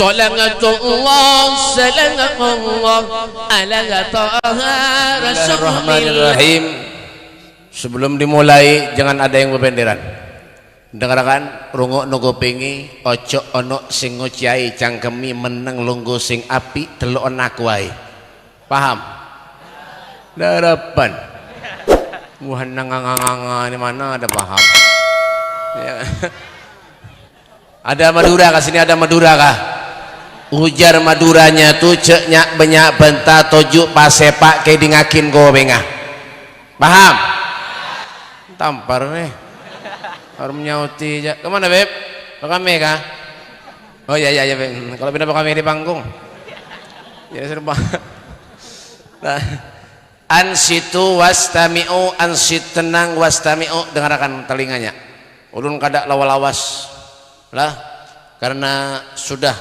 Salatullah salamullah ala taha rasulillah. Sebelum dimulai jangan ada yang bebenderan. Dengarkan rungok nugo pingi ojo ono sing ngociai cangkemi meneng lunggu sing api telok anak wae. Paham? Darapan. Muhan nganga ini mana ada paham? Ya. Ada Madura kah sini, ada Madura kah? Ujar Maduranya tuh ceknya banyak benta tojuk pasepak ke dingakin gobengah. Paham? Tampar nih. Harus menyauti aja. Kemana Beb? Pak kami kah? Oh iya Beb. Kalau pindah Pak kami di panggung. Ya serba. Nah, ansitu wastami'u, ansit tenang wastami'u, dengarkan telinganya. Ulun kada lawas lah karena sudah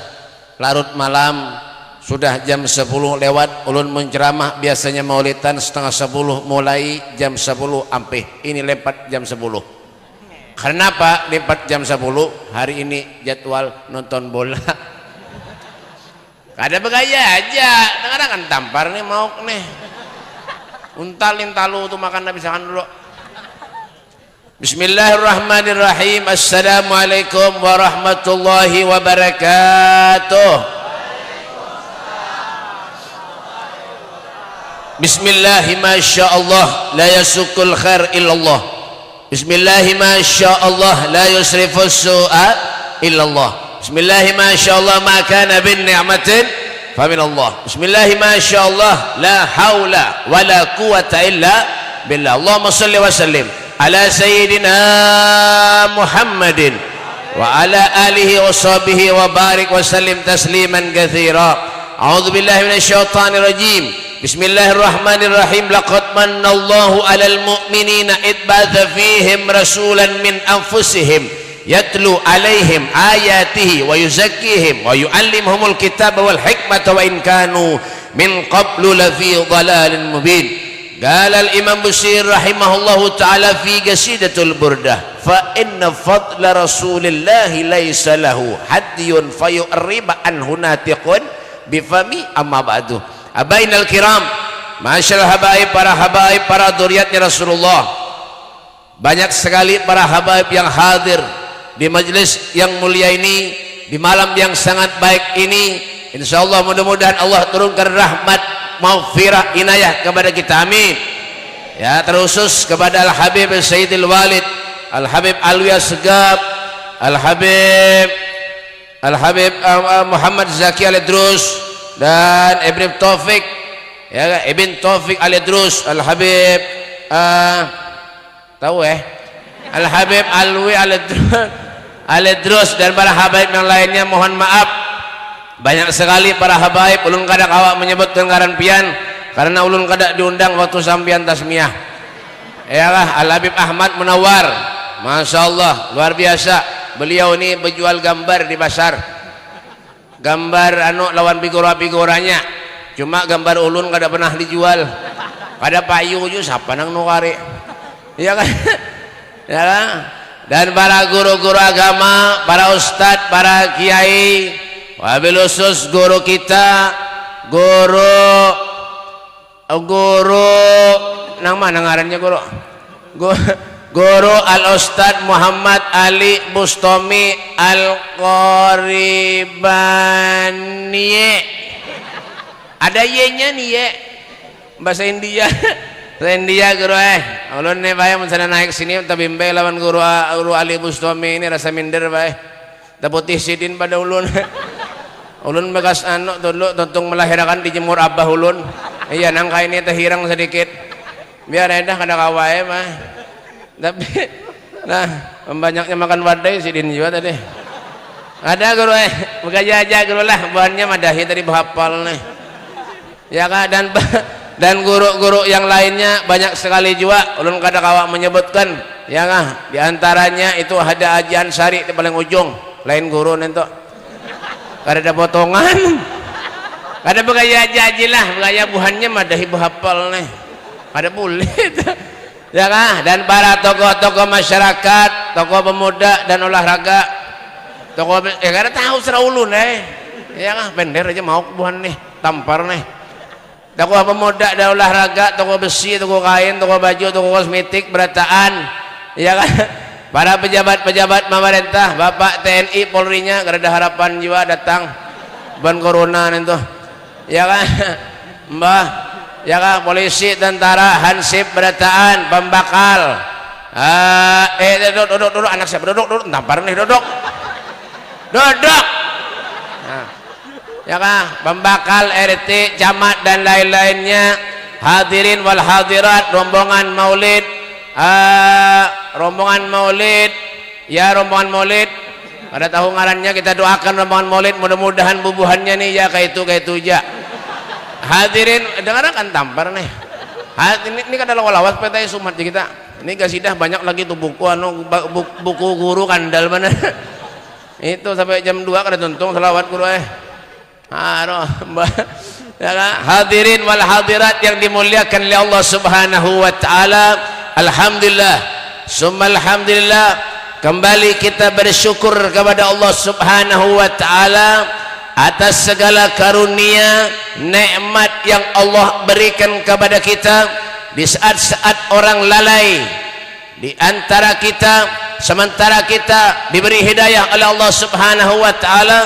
larut malam, sudah jam 10 lewat. Ulun menceramah biasanya maulidan setengah 10, mulai jam 10 ampih. Ini lewat jam 10. Kenapa lewat jam 10? Hari ini jadwal nonton bola. Kada begaya aja. Dengarkan tampar nih mau nih. Untalin talu tuh makan habis makan dulu. Bismillahirrahmanirrahim. Assalamualaikum warahmatullahi wabarakatuh. Bismillahi masyaallah la yasukul khair illallah. Bismillahi masyaallah la yusrifus su'a illallah. Bismillahi masyaallah ma kana bin ni'matin fa min Allah. Bismillahi masyaallah la haula wala quwata illa billah. Allahumma shalli wa sallim ala sayyidina Muhammadin wa ala alihi wa sahbihi wa barik wa sallim tasliman katsira. A'udzu billahi minasyaitonir rajim. Bismillahirrahmanirrahim. Laqad manallahu 'alal mu'minina id ba'atha fihim rasulan min anfusihim yatlu 'alaihim ayatihi wa yuzakkihim wa yu'allimuhumul kitaba wal hikmata wa in kanu min qablu lafi dhalalin mubin. Qala al-Imam Busiri rahimahullahu ta'ala fi qasidatul burdah, fa inna fadla rasulillahi laysa lahu haddiyun fayu'riba an hunatiqun bifami amma ba'du. Abainal kiram, masyaallah habaib, para dzurriyyatnya Rasulullah. Banyak sekali para habaib yang hadir di majelis yang mulia ini, di malam yang sangat baik ini. Insyaallah mudah-mudahan Allah turunkan rahmat, maghfirah, inayah kepada kita, amin. Ya, terusus kepada Al-Habib Sayyidil Walid, Al-Habib Alwi Asgab, Al-Habib Muhammad Zaki Al-Idrus dan Ibn Taufik, ya, Ibn Taufik Al-Idrus, Al-Habib tahu Al-Habib Alwi Al-Idrus dan para habaib yang lainnya. Mohon maaf banyak sekali para habaib. Ulun kada awak menyebut ngaran pian karena ulun kada diundang waktu sampian tasmiyah. Yalah, Al-Habib Ahmad Munawar, masyaallah luar biasa. Beliau ini berjual gambar di pasar. Gambar lawan figura-figuranya, cuma gambar ulun kada pernah dijual. Kada payu ju siapa nang nukari, ya kan? Ya kan? Dan para guru-guru agama, para ustadz, para kiai, wabil khusus guru kita, guru nang mana ngarannya Guru Al-Ustadz Muhammad Ali Bustami Al-Qoribaniye. Ada Y-nya nih, ye. Bahasa India. Bahasa India guru ulun nih bae mun sana naik sini tabimbe lawan guru Ali Bustami ini rasa minder bae. Taputih sidin pada ulun. Ulun bekas dulu tuntung melahirkan dijemur abah ulun. Iya nangka ini teh hirang sedikit. Biar edah kada kawae mah. Tapi nah banyaknya makan wadai sidin juga tadi. Ada guru bekerja aja guru lah bahannya madahi tadi bahapal nih. Ya kan, dan guru-guru yang lainnya banyak sekali juga. Ulun kada kawak menyebutkan ya kan, diantaranya itu ada Ajian Sari di paling ujung, lain guru nento. Kada ada potongan. Kada bekerja aja lah, bekerja buhannya madahi bahapal nih. Kada boleh. Ya kan, dan para tokoh-tokoh masyarakat, tokoh pemuda dan olahraga, tokoh kada tahu serah ulun Ya kan bender aja mau buhan nih, tampar nih. Toko apa moda, ada olahraga, toko besi, toko kain, toko baju, toko kosmetik, berataan. Ya kan? Para pejabat-pejabat pemerintah, Bapak TNI, Polri-nya, gak ada harapan jiwa datang ban corona itu. Ya kan? Mbah, ya kan? Polisi, tentara, hansip, berataan, pembakal. Duduk, anak siapa? Duduk, tampar nih, duduk. Nah, ya kan? Pembakal, RT, camat dan lain-lainnya, hadirin wal hadirat, rombongan maulid, rombongan maulid pada tahu ngarannya, kita doakan rombongan maulid, mudah-mudahan bubuhannya nih ya kayak itu aja. Hadirin dengar kan tampar nih. Ini kan adalah lawas petai sumat kita. Ini kasidah banyak lagi tuh buku buku guru kandal mana. Itu sampai jam 2 kada tuntung selawat guru ya kan? Hadirin wal hadirat yang dimuliakan oleh Allah Subhanahu wa taala. Alhamdulillah, summa alhamdulillah, kembali kita bersyukur kepada Allah Subhanahu wa taala atas segala karunia nikmat yang Allah berikan kepada kita di saat-saat orang lalai di antara kita, sementara kita diberi hidayah oleh Allah Subhanahu wa taala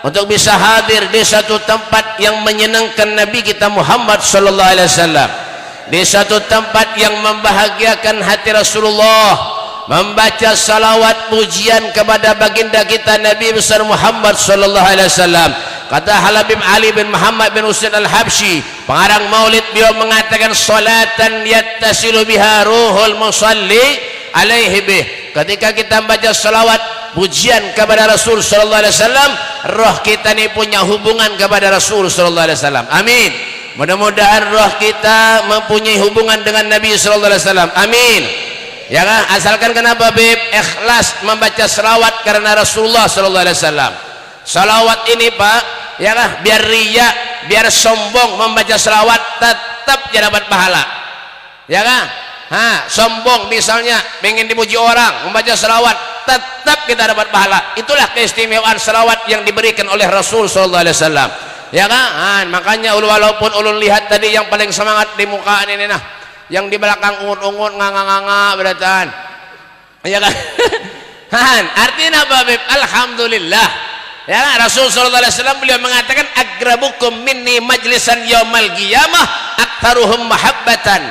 untuk bisa hadir di satu tempat yang menyenangkan Nabi kita Muhammad sallallahu alaihi wasallam, di satu tempat yang membahagiakan hati Rasulullah, membaca salawat pujian kepada baginda kita Nabi besar Muhammad sallallahu alaihi wasallam. Kata Habib Ali bin Muhammad bin Husain Al-Habsyi, pengarang maulid, beliau mengatakan salatan yattasilu biha ruhul musalli alaihi bih. Ketika kita membaca salawat pujian kepada Rasul sallallahu alaihi wasallam, roh kita ini punya hubungan kepada Rasul sallallahu alaihi wasallam. Amin. Mudah-mudahan roh kita mempunyai hubungan dengan Nabi sallallahu alaihi wasallam. Amin. Ya kan? Asalkan kenapa Bib? Ikhlas membaca salawat karena Rasulullah sallallahu alaihi wasallam. Salawat ini Pak, ya kan? Biar riya, biar sombong membaca salawat tetap tidak dapat pahala. Ya kan? Sombong misalnya ingin dipuji orang membaca salawat tetap kita dapat pahala. Itulah keistimewaan salawat yang diberikan oleh Rasul sallallahu alaihi wasallam. Ya kan? Makanya walaupun ulun lihat tadi yang paling semangat di mukaan ini nah, yang di belakang ungut-ungut nganga-nganga berataan. Ya kan? Artinya apa Bib? Alhamdulillah. Ya kan? Rasul sallallahu alaihi wasallam beliau mengatakan agrabukum minni majlisan yaumal qiyamah aktsaruhum mahabbatan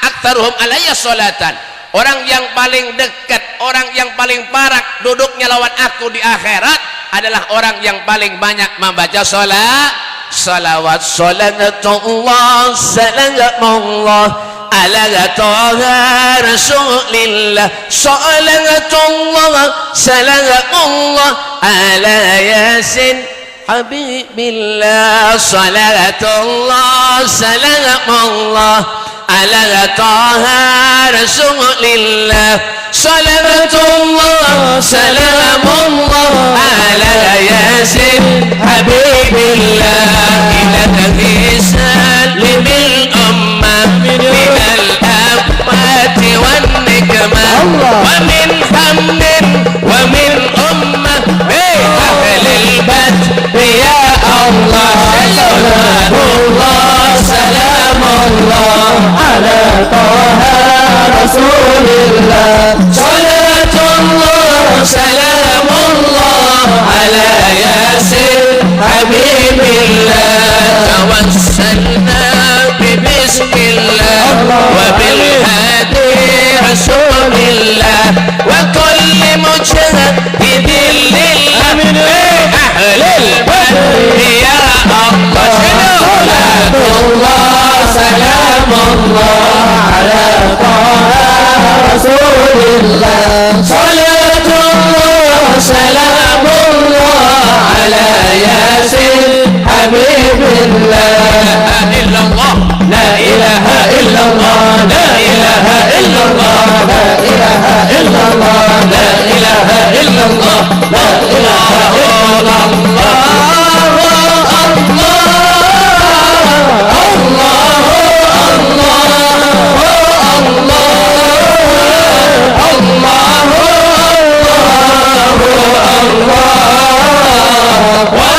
aktsaruhum alayya salatan. Orang yang paling dekat, orang yang paling parak duduknya lawan aku di akhirat adalah orang yang paling banyak membaca salawat. Salatullah salamullah ala taha rasulillah. Salatullah salamullah ala yasin habibillah. Salatullah salamullah ala taha rasulillah. Salatullah salamullah ala yasin habibillah. Ila salimil ummah minal afati wan nikmah wa min hamdin wa min ummah bi ahlil bad ya Allah. Salatullah salamullah ala taha rasulillah. Salatullah salamullah ala yasin habibillah. Tawassalna bibismillah wa bilhadi rasulillah wa kulli mujahidin lillah ahlil badri ya Allah. Salatullah salamullah ala taha rasulillah. Salatullah salamullah ala yasin habibillah. La ilaha illallah, la ilaha illallah, la ilaha illallah, la ilaha illallah, la ilaha illallah. Wa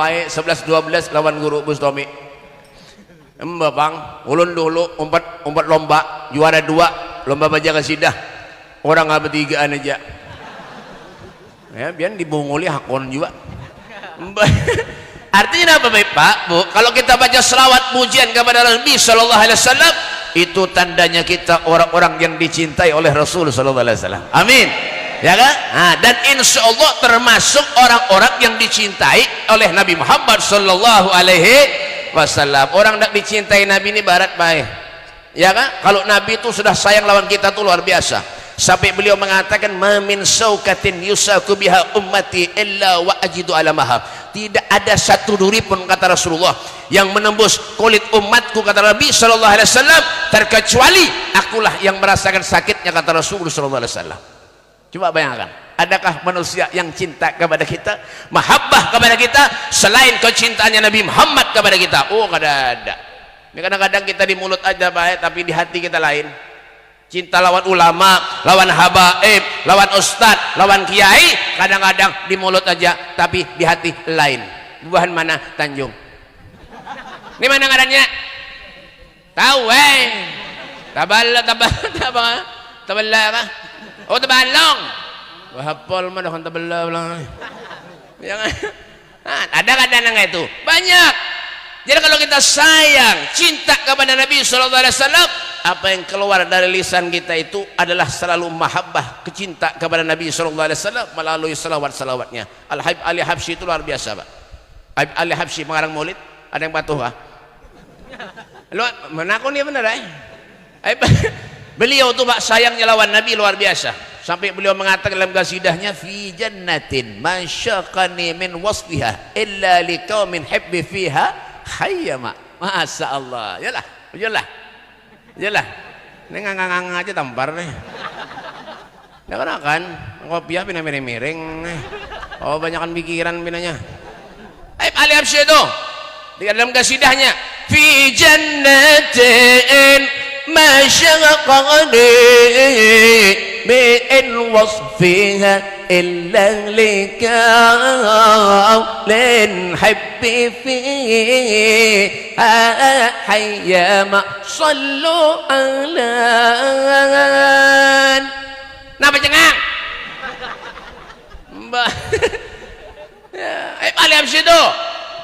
pae 11-12 lawan guru Bustami. Bang, ulun dulu umpat lomba, juara 2 lomba baca kasidah. Orang nggak bertigaan aja. Ya, biar dibunguli hakon juga. Artinya apa baik Pak Bu? Kalau kita baca selawat pujian kepada Nabi Sallallahu Alaihi Wasallam, itu tandanya kita orang-orang yang dicintai oleh Rasul Sallallahu Alaihi Wasallam. Amin. Ya kan? Nah, dan insya Allah termasuk orang-orang yang dicintai oleh Nabi Muhammad Sallallahu Alaihi Wasallam. Orang tak dicintai Nabi ini barat baik. Ya kan? Kalau Nabi itu sudah sayang lawan kita tuh luar biasa. Sampai beliau mengatakan mamin saukatin yusaku biha ummati illa wa ajidu alamaha. Tidak ada satu duri pun kata Rasulullah yang menembus kulit umatku kata Nabi sallallahu alaihi wasallam terkecuali akulah yang merasakan sakitnya kata Rasulullah sallallahu alaihi wasallam. Coba bayangkan, adakah manusia yang cinta kepada kita, mahabbah kepada kita selain kecintaannya Nabi Muhammad kepada kita? Oh, kada ada. Ini kadang-kadang kita di mulut aja baik tapi di hati kita lain. Cinta lawan ulama, lawan habaib, lawan ustad, lawan kiai, kadang-kadang di mulut aja tapi di hati lain. Buahan mana Tanjung? Ini mana ngarannya? Tahu taballa kah? Oh tabalong. Wah hafal mah dah taballa ulang. Jangan. Ada kadang itu. Banyak. Jadi kalau kita sayang, cinta kepada Nabi sallallahu alaihi wasallam, apa yang keluar dari lisan kita itu adalah selalu mahabbah, kecinta kepada Nabi sallallahu alaihi wasallam melalui salawat-salawatnya. Al-Habib Ali Habsyi itu luar biasa, Pak. Habib Ali Habsyi pengarang Maulid, ada yang patuh, Pak? Lu menakun dia benar, Beliau tuh Pak sayangnya lawan Nabi luar biasa. Sampai beliau mengatakan dalam qasidahnya fi jannatin masyaqani min wasfiha illa liqaumin hibbi fiha hayyama. Masya Allah. Yalah, ini ngang aja tampar nih. Ya kan kopiah pina miring. Oh banyakan pikiran pinanya. Ali Habsyi itu di dalam qasidahnya fi jannatin masyaqani min wasfiha إلا لكاو لنحب فيه حيما صلوا على نبي جنgang Ali Habsyi itu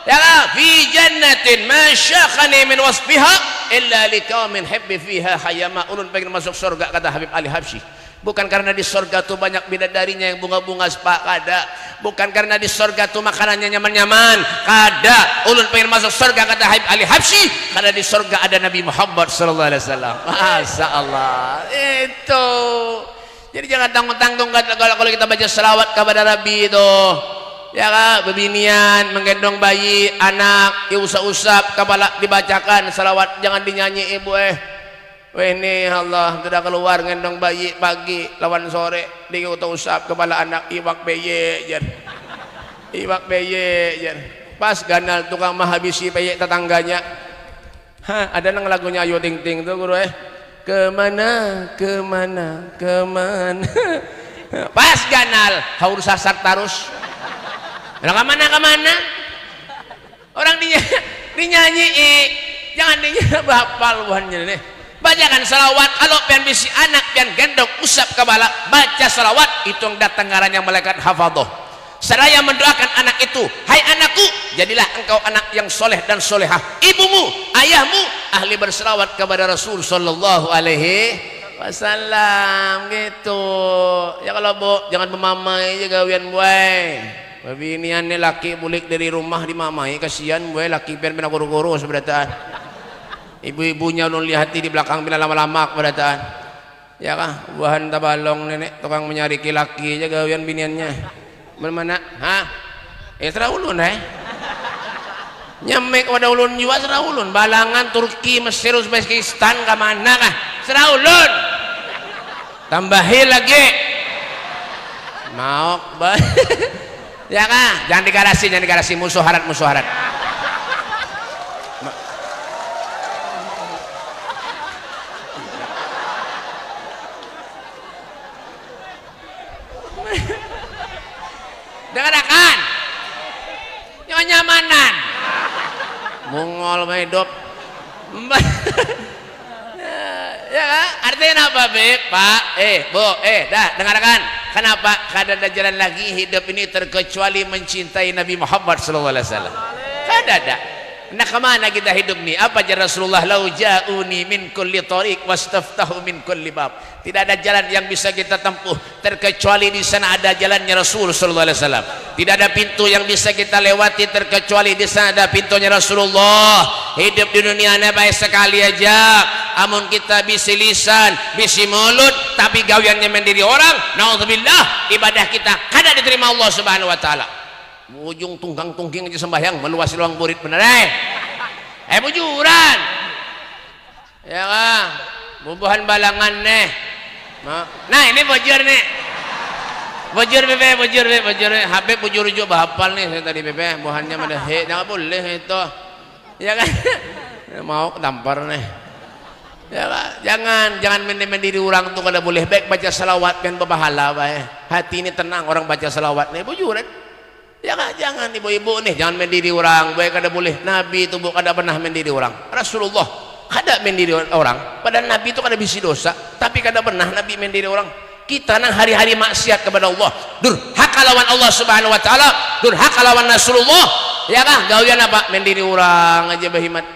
ya fi jannatin ma syakhani min wasfiha illa liqaumin hibbi fiha hayyama. Ulun pengen masuk surga kata Habib Ali Habsyi. Bukan karena di surga tuh banyak bidadarinya yang bunga-bunga spa, kada. Bukan karena di surga tuh makanannya nyaman-nyaman, kada. Ulun pengen masuk surga kata Habib Ali Habsyi karena di surga ada Nabi Muhammad sallallahu alaihi wasallam. Masya Allah. Itu. Jadi jangan tanggung-tanggung kalau kita baca selawat kepada Nabi itu. Ya kan, bebinian menggendong bayi, anak, diusap-usap, kepala dibacakan selawat, jangan dinyanyi ibu ini Allah sudah keluar ngendong bayi pagi lawan sore diusap kepala anak iwak beye jan pas ganal tukang menghabisi beye tetangganya. Ada nang lagunya Ayu Ting Ting tuh guru kemana pas ganal haur sasar tarus kemana orang dinyanyi jangan dinyanyi bahapal buhannya nih. Bacakan salawat. Kalau pian bisi anak pian gendong usap kepala baca salawat, itu yang datang ngarannya malaikat hafadhah. Seraya mendoakan anak itu, hai anakku, jadilah engkau anak yang soleh dan solehah. Ibumu, ayahmu ahli berselawat kepada Rasul sallallahu alaihi wasallam gitu. Ya kalau Bu jangan memamai aja gawian buai. Babinian nih laki bulik dari rumah dimamai, kasihan buai laki pian pina kuru-kuru sebenarnya. Ibu-ibunya ulun lihati di belakang bila lama-lama keberatan. Ya kah, buahan tabalong nenek tukang menyari laki aja gawian biniannya. Mana? Serah ulun nyamek pada ulun juga serah ulun. Balangan Turki, Mesir, Uzbekistan kemana kah? Serah ulun. Tambahi lagi. Mau ya kah? Jangan digarasi musuh harat. Dengarkan, kenyamanan. Mongol mah hidup. Ya kan? Artinya apa, Beb? Pak, Bu, dah dengarkan. Kenapa kada ada jalan lagi hidup ini terkecuali mencintai Nabi Muhammad sallallahu alaihi wasallam? Kada ada. Nah, kemana kita hidup nih? Apa ajar Rasulullah? Lau ja'uni min kulli tariq wastaftahu min kulli bab. Tidak ada jalan yang bisa kita tempuh terkecuali di sana ada jalannya Rasul sallallahu alaihi wasallam. Tidak ada pintu yang bisa kita lewati terkecuali di sana ada pintunya Rasulullah. Hidup di dunia ini baik sekali aja. Amun kita bisi lisan, bisi mulut, tapi gawiannya mendiri orang, naudzubillah, ibadah kita kada diterima Allah Subhanahu wa taala. Ujung tunggang tungking aja sembahyang meluasi ruang murid bener bujuran ya kan bubuhan balangan nih nah ini bujur nih bujur Habib bujur juga bahapal nih saya tadi bebe buhannya mana jangan boleh itu ya kan mau tampar nih ya kan? jangan mendiri orang tuh kada boleh baik baca salawat kan berpahala hati ini tenang orang baca salawat nih bujuran. Jangan ibu-ibu nih, jangan mendiri orang. Baik kada boleh. Nabi itu kada pernah mendiri orang. Rasulullah kada mendiri orang. Padahal Nabi itu kada bisi dosa, tapi kada pernah Nabi mendiri orang. Kita nang hari-hari maksiat kepada Allah, durhaka lawan Allah Subhanahu wa taala, durhaka lawan Rasulullah. Ya kah? Gawian apa? Mendiri orang aja bahimat.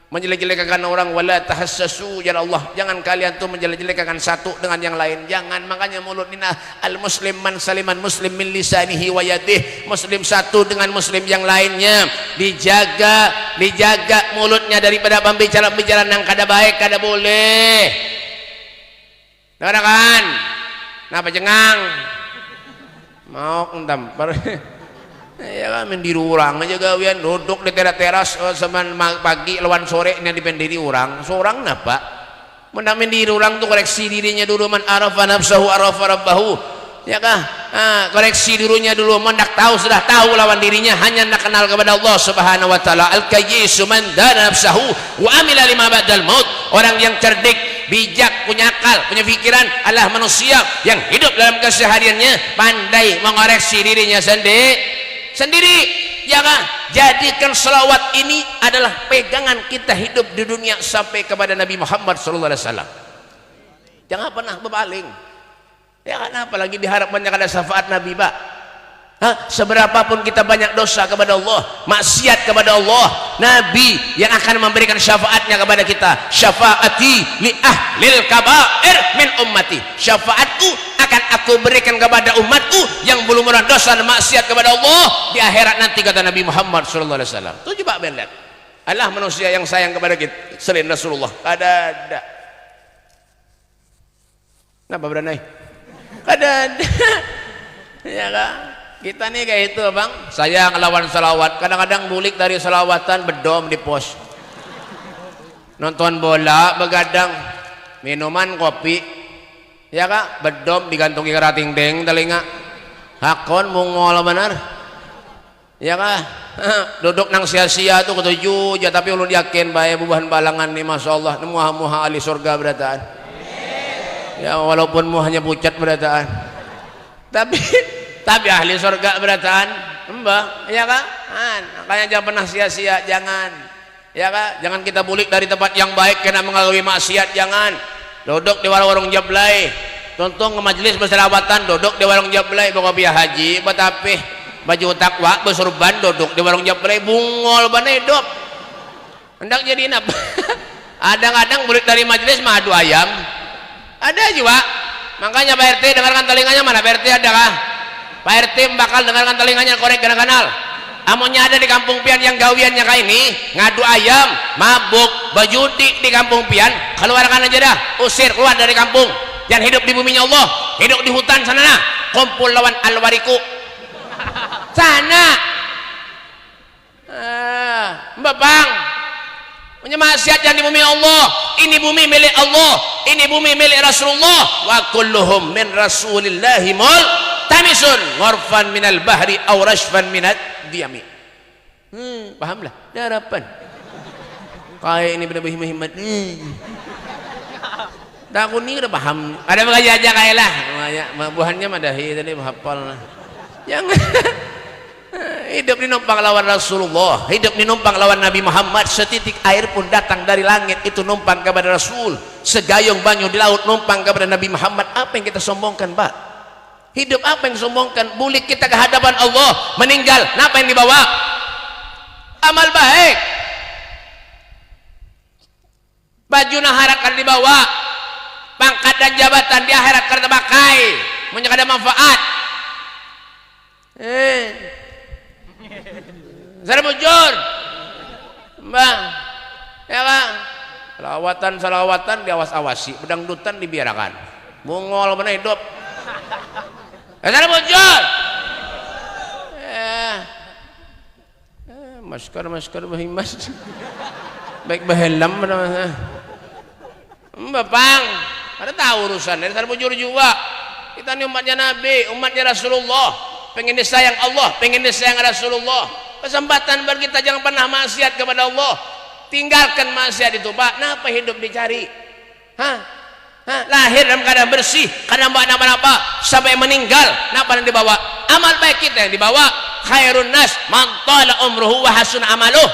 Menjelek-jelekkan orang, wala tahassasu ya Allah. Jangan kalian tuh menjelek-jelekkan satu dengan yang lain. Jangan, makanya mulut nina al muslim man saliman muslim min lisanihi wa yadihi. Muslim satu dengan muslim yang lainnya. Dijaga mulutnya daripada pembicaraan yang kada baik, kada boleh. Dengar kan? Napa cengang? Mau tampar. Ya kan mendiri orang aja gawian duduk di teras semen pagi lawan sore ini dipendiri orang seorang napa menang mendiri orang tuh koreksi dirinya dulu man arafa nafsahu arafa rabbahu ya kah koreksi dirinya dulu mendak tahu sudah tahu lawan dirinya hanya nak kenal kepada Allah Subhanahu wa taala al-kayyisu man dana nafsahu wa amila lima ba'dal maut orang yang cerdik bijak punya akal punya pikiran adalah manusia yang hidup dalam kesehariannya pandai mengoreksi dirinya sendiri ya kan jadikan selawat ini adalah pegangan kita hidup di dunia sampai kepada Nabi Muhammad sallallahu alaihi wasallam jangan pernah berpaling ya kan apalagi diharap banyak ada syafaat Nabi Pak seberapapun kita banyak dosa kepada Allah maksiat kepada Allah Nabi yang akan memberikan syafaatnya kepada kita syafaati li ahlil kabair min ummati syafaatku akan aku berikan kepada umatku yang belum pernah dosa dan maksiat kepada Allah di akhirat nanti kata Nabi Muhammad sallallahu alaihi wasallam itu coba lihat Allah manusia yang sayang kepada kita selain Rasulullah ada kenapa berani ada ya kan kita nih kayak itu bang saya ngelawan salawat kadang-kadang bulik dari salawatan bedom di pos nonton bola begadang minuman kopi ya kak bedom digantungi kerating deng telinga hakon mungol benar ya kak duduk nang sia-sia tuh ketujuh ya tapi ulun yakin bae bubahan balangan nih masya Allah muha-muha ahli surga berataan ya walaupun muhanya pucat berataan tapi ahli surga berataan mbah ya kak makanya jangan pernah sia-sia jangan ya kak jangan kita bulik dari tempat yang baik kena mengalami maksiat jangan duduk di warung jablay tonton ke majelis berselawatan duduk di warung jablay bawa biaya haji betapih baju takwa bersurban duduk di warung jablay bungol ban hidup hendak jadi apa kadang-kadang bulik dari majelis madu ayam ada juga makanya Pak RT dengarkan telinganya mana Pak RT ada kah Pak RT bakal dengarkan telinganya korek kena kanal amunnya ada di kampung pian yang gawiannya kayak ini ngadu ayam mabuk bajudi di kampung pian keluarkan aja dah usir keluar dari kampung jangan hidup di buminya Allah hidup di hutan sana nah kumpul lawan alwariku sana mbak bang punya maksiat yang di bumi Allah ini bumi milik Allah ini bumi milik Rasulullah wa kulluhum min rasulillahi mul tamisun ngorfan minal bahri aw rashfan minad diyami pahamlah harapan kayak ini benar himmat takut ni udah paham ada mengaji aja kayak lah buhannya madahi tadi hafal jangan hidup dinumpang lawan Rasulullah, hidup dinumpang lawan Nabi Muhammad. Setitik air pun datang dari langit itu numpang kepada Rasul, segayung banyu di laut numpang kepada Nabi Muhammad. Apa yang kita sombongkan, Pak? Hidup apa yang sombongkan? Bulik kita ke hadapan Allah, meninggal, apa yang dibawa? Amal baik. Baju akhirat kan dibawa, pangkat dan jabatan di akhirat kan terpakai, punya ada manfaat. Saya bujur, bang, ya bang. Salawatan diawas-awasi, pedangdutan dibiarkan. Mongol mana hidup? Saya bujur. Masker bahimas. Baik bahelam mana? Bapang, ada tahu urusan. Dari sana bujur juga. Kita ini umatnya Nabi, umatnya Rasulullah. Pengen disayang Allah, pengen disayang Rasulullah. Kesempatan bagi kita, jangan pernah maksiat kepada Allah. Tinggalkan maksiat itu, Pak. Kenapa hidup dicari? Lahir dalam keadaan bersih, karena apa sampai meninggal, kenapa yang dibawa? Amal baik kita yang dibawa. Khairun nas man tala umruhu wa hasun amaluh.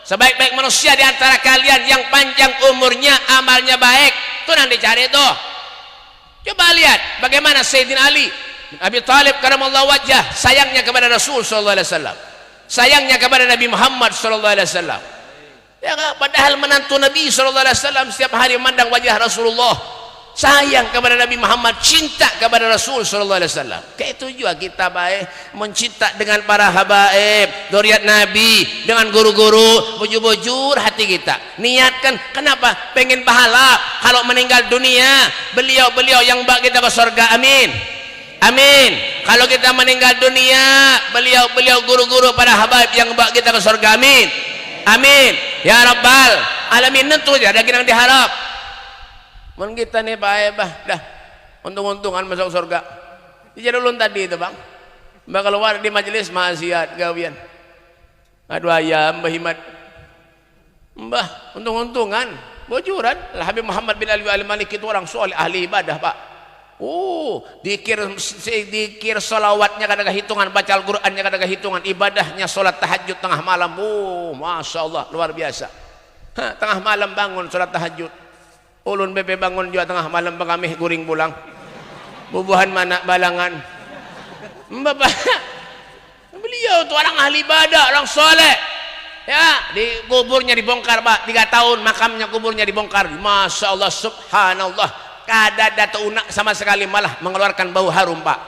Sebaik-baik manusia di antara kalian yang panjang umurnya, amalnya baik. Itu yang dicari itu. Coba lihat bagaimana Sayyidina Ali bin Abi Thalib karamallahu wajhah, sayangnya kepada Rasul sallallahu alaihi wasallam, sayangnya kepada Nabi Muhammad sallallahu alaihi wasallam. Ya, padahal menantu Nabi sallallahu alaihi wasallam setiap hari memandang wajah Rasulullah, sayang kepada Nabi Muhammad, cinta kepada Rasul sallallahu alaihi wasallam. Kayak itu juga kita baik, mencinta dengan para habaib, dzurriyyat Nabi, dengan guru-guru, bujur-bujur hati kita. Niatkan, kenapa? Pengen pahala. Kalau meninggal dunia, beliau-beliau yang bawa kita ke surga. Amin. Amin. Kalau kita meninggal dunia, beliau-beliau guru-guru para habaib yang bawa kita ke surga. Amin. Amin. Ya Rabbal alamin. Tentu aja ada yang diharap. Mun kita nih Pak bah, dah untung-untungan masuk surga. Dijadulun tadi itu Bang. Mbak keluar di majelis maksiat gawian. Aduh ayam Mbah Himat. Mbah, untung-untungan. Bojuran. Habib Muhammad bin Ali al-Malik itu orang soleh ahli ibadah Pak. Dikir salawatnya kadang hitungan, baca Al-Qur'annya kadang hitungan, ibadahnya salat tahajud tengah malam. Masya Allah luar biasa. Tengah malam bangun salat tahajud. Ulun bebe bangun juga tengah malam pengamih guring pulang. Bubuhan mana balangan. Bapak, beliau tuh orang ahli ibadah, orang soleh. Ya, di kuburnya dibongkar Pak, 3 tahun makamnya kuburnya dibongkar. Masya Allah subhanallah. Kada ada unak sama sekali, malah mengeluarkan bau harum Pak.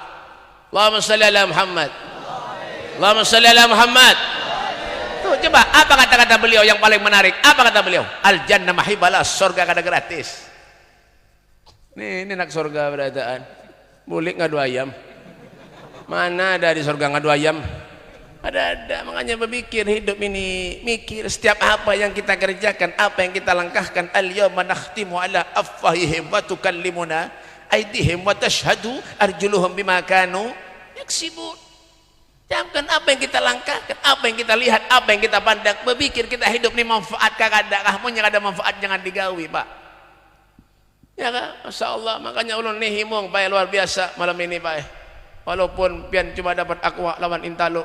Allahumma shalli ala Muhammad. Allahumma shalli ala Muhammad. Tuh coba apa kata-kata beliau yang paling menarik? Apa kata beliau? Al jannah mahibalah, surga kada gratis. Ini nak surga berataan. Bulik ngadu ayam. Mana ada di surga ngadu ayam? Ada. Makanya berpikir hidup ini, mikir setiap apa yang kita kerjakan, apa yang kita langkahkan. Al-yawma nakhtimu ala afwahihim wa tukallimuna aydihim wa tashhadu arjuluhum bima kanu yaksibun. Jangan apa yang kita langkahkan, apa yang kita lihat, apa yang kita pandang, berpikir kita hidup ini manfaat kakak punya ada manfaat, jangan digawi Pak. Ya kan? Masya Allah. Makanya ulun nih himung Pak luar biasa malam ini Pak. Walaupun pian cuma dapat aqua lawan Intalo.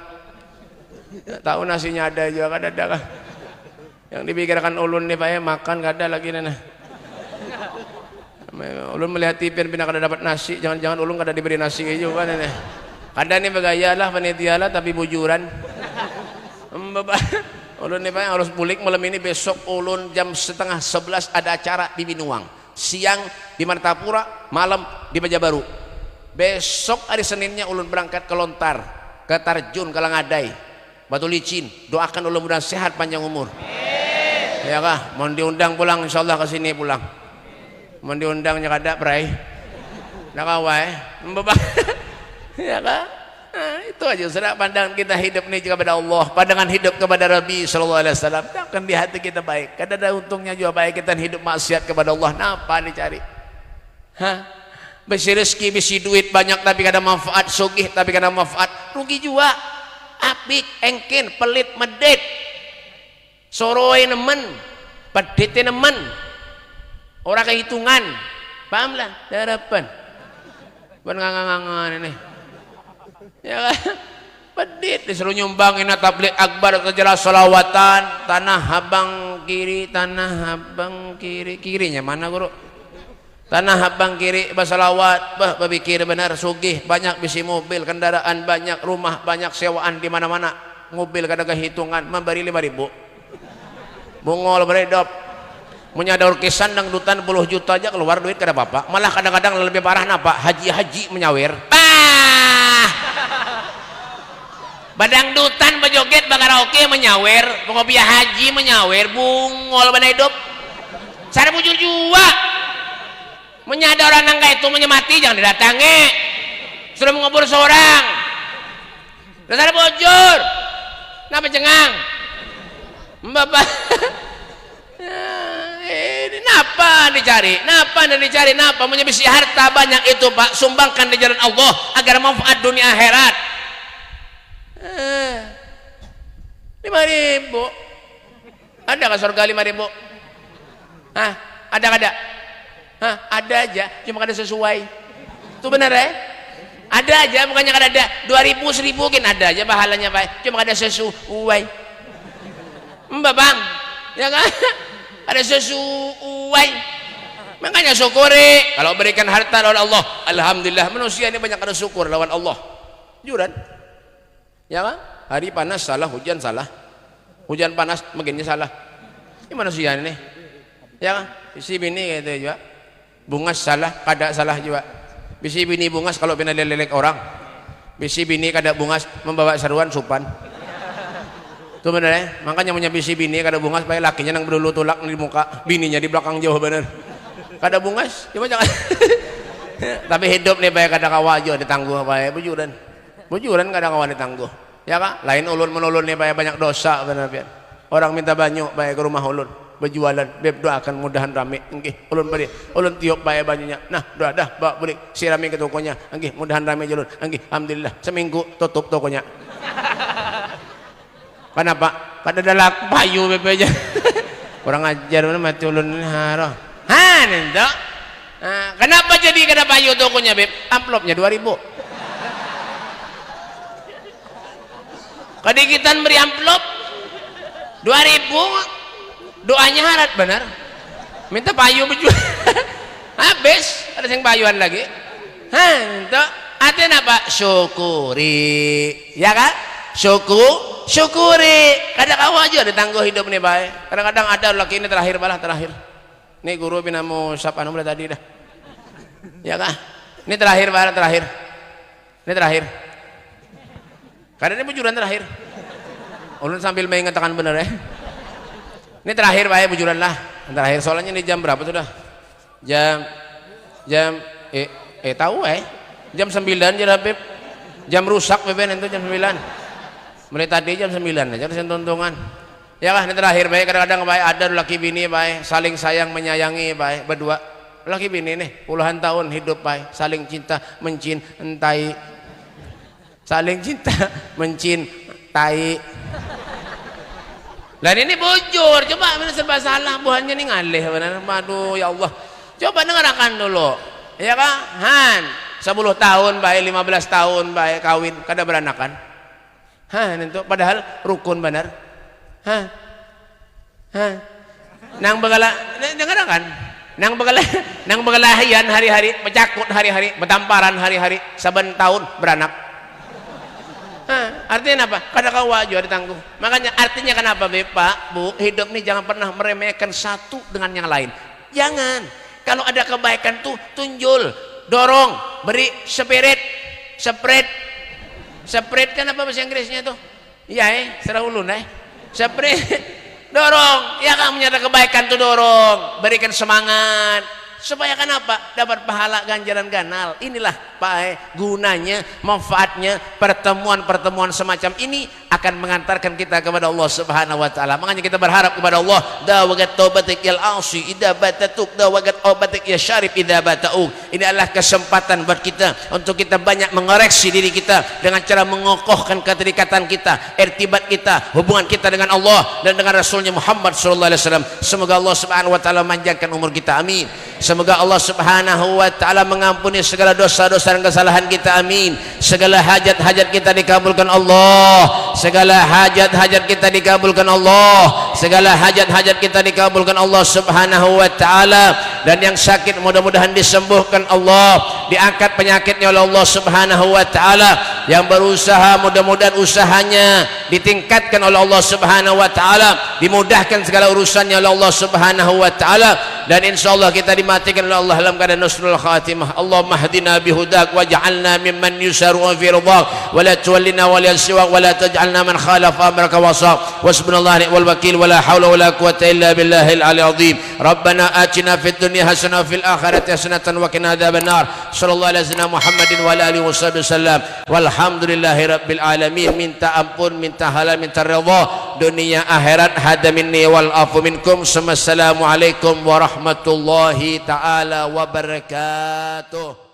Tahu nasinya ada juga kada ada. Yang dipikirkan ulun nih Pak makan kada lagi nana. Ulun melihat pian pindah kada dapat nasi, jangan-jangan ulun kada diberi nasi juga nana. Kada nih begaya lah panitia lah tapi bujuran. Ulun nih Pak harus pulik malam ini. Besok ulun jam 10:30 ada acara di Binuang, siang di Martapura, malam di Bajabaru. Besok hari Seninnya ulun berangkat ke Lontar, ke Tarjun, ke Langadai, Batu Licin. Doakan ulun mudah sehat panjang umur. Ya kah? Mohon diundang pulang insyaallah ke sini pulang. Mohon diundangnya kada prai. Nakawai. Ya kah? Nah, itu aja sudah pandangan kita hidup ini kepada Allah, pandangan hidup kepada Nabi sallallahu alaihi wasallam. Takkan di hati kita baik. Kada ada untungnya juga baik kita hidup maksiat kepada Allah. Napa dicari? Besi rezeki, besi duit banyak tapi kada manfaat, sugih tapi kada manfaat, rugi juga. Apik, engkin, pelit, medit. Soroi nemen, pedite nemen. Ora kehitungan. Paham lah, harapan. Bukan ngangan ini. Ya kan? Pedit disuruh nyumbang ina tabligh akbar atau jelas solawatan tanah abang kiri kirinya mana guru tanah abang kiri basalawat bah babikir benar sugih banyak bisi mobil kendaraan banyak rumah banyak sewaan di mana-mana mobil kada kehitungan memberi 5.000 bungol beredop punya ada orkesan dangdutan 10 juta aja keluar duit kada apa-apa malah kadang-kadang lebih parah napa haji menyawer badangdutan bajoget bakaraoke menyawer pengopiah haji menyawer bungol beredop cara bujur jua menyadar orang nangka itu menyemati jangan didatangi sudah mengubur seorang dasar bujur kenapa cengang bapak ini napa dicari napa menyebisi harta banyak itu pak sumbangkan di jalan Allah agar manfaat dunia akhirat 5.000 ada ke surga 5.000 hah ada hah ada aja cuma kada sesuai itu benar ya ada aja bukannya kada ada 2.000 1.000 mungkin ada aja pahalanya pak cuma kada sesuai mbak bang ya kan ada sesuai makanya syukuri kalau berikan harta lawan Allah alhamdulillah manusia ini banyak ada syukur lawan Allah juran ya kan hari panas salah hujan panas makinnya salah ini manusia ini ya kan bisi bini gitu juga bungas salah kada salah juga bisi bini bungas kalau pina lelek orang bisi bini kada bungas membawa seruan supan itu bener ya makanya punya bisi bini kada bungas supaya lakinya nang berdulu tulak di muka bininya di belakang jauh bener kada bungas cuma jangan tapi hidup nih baik kada kawajo ditangguh baik bujuran kada kawan ditangguh ya kak lain ulun menulun nih baik banyak dosa bener pian orang minta banyu baik ke rumah ulun berjualan beb doakan mudahan rame nggih ulun tiup baik banyunya nah dah bawa beli sirami ke tokonya nggih mudahan rame ulun nggih alhamdulillah seminggu tutup tokonya kenapa kada dalak payu beb aja kurang ajar mana mati ulun haro ento kenapa jadi kada payu tokonya beb amplopnya 2.000 kadikitan beri amplop 2.000 doanya harat benar minta payu baju habis ada yang payuan lagi itu artinya apa syukuri ya kan syukuri kada kau aja ditangguh hidup nih baik kadang-kadang ada laki ini terakhir nih guru binamu siapa mulai tadi dah ya kan ini terakhir ini terakhir karena ini bujuran terakhir ulun sambil mengatakan benar ya ini terakhir baik bujuran lah terakhir soalnya ini jam berapa sudah jam tahu jam 9 je Habib jam rusak beben itu jam 9 mulai tadi jam 9 aja harus tuntungan ya kan ini terakhir baik kadang-kadang baik ada laki bini baik saling sayang menyayangi baik berdua laki bini nih puluhan tahun hidup baik saling cinta mencintai dan ini bujur coba mana serba salah buahnya nih ngalih benar aduh ya Allah coba dengarkan dulu ya kan 10 tahun baik 15 tahun baik kawin kada beranakan itu padahal rukun benar nang begala dengarkan nang begalahian hari-hari pecakut hari-hari betamparan hari-hari saben tahun beranak artinya apa? Kada kawa juga ditangguh. Makanya artinya kenapa Pak, Bu, hidup ini jangan pernah meremehkan satu dengan yang lain. Jangan. Kalau ada kebaikan tuh tunjul, dorong, beri spirit, spread kan apa bahasa Inggrisnya tuh? Iya serah ulun spread, dorong. Ya kamu ada kebaikan tuh dorong, berikan semangat. Supaya kenapa? Dapat pahala ganjaran ganal. Inilah Pak gunanya, manfaatnya pertemuan semacam ini akan mengantarkan kita kepada Allah Subhanahu wa taala. Makanya kita berharap kepada Allah, dawagat taubatik yal asi idza batatuk dawagat taubatik ya syarif idza batau. Ini adalah kesempatan buat kita untuk kita banyak mengoreksi diri kita dengan cara mengokohkan keterikatan kita, irtibat kita, hubungan kita dengan Allah dan dengan Rasulnya Muhammad sallallahu alaihi wasallam. Semoga Allah Subhanahu wa taala memanjangkan umur kita. Amin. Semoga Allah Subhanahu wa taala mengampuni segala dosa-dosa kesalahan kita, amin. Segala hajat-hajat kita dikabulkan Allah, segala hajat-hajat kita dikabulkan Allah, segala hajat-hajat kita dikabulkan Allah subhanahu wa ta'ala. Dan yang sakit mudah-mudahan disembuhkan Allah, diangkat penyakitnya oleh Allah subhanahu wa ta'ala. Yang berusaha mudah-mudahan usahanya ditingkatkan oleh Allah subhanahu wa ta'ala, dimudahkan segala urusannya oleh Allah subhanahu wa ta'ala. Dan insyaallah kita dimatikan oleh Allah dalam keadaan husnul khatimah. Allahumma hdina bihudak waj'alna mimman yusaru fi ridhak wa la tuwallina wa la siwak wa la taj'alna man khalafa amraka wa sa. Wasbunallahu wal wakil wa la hawla wa la quwwata illa billahil aliyyil azim. Rabbana atina fid dunya hasanah wa fil akhirati hasanatan wa qina adzabannar. Sallallahu alaihi wasallam Muhammadin wa ala alihi wasallam. Walhamdulillahi rabbil alamin. Minta ampun, minta halal, minta ridha dunia akhirat. Hada minni wal afu minkum. Assalamualaikum warahmatullahi taala wabarakatuh.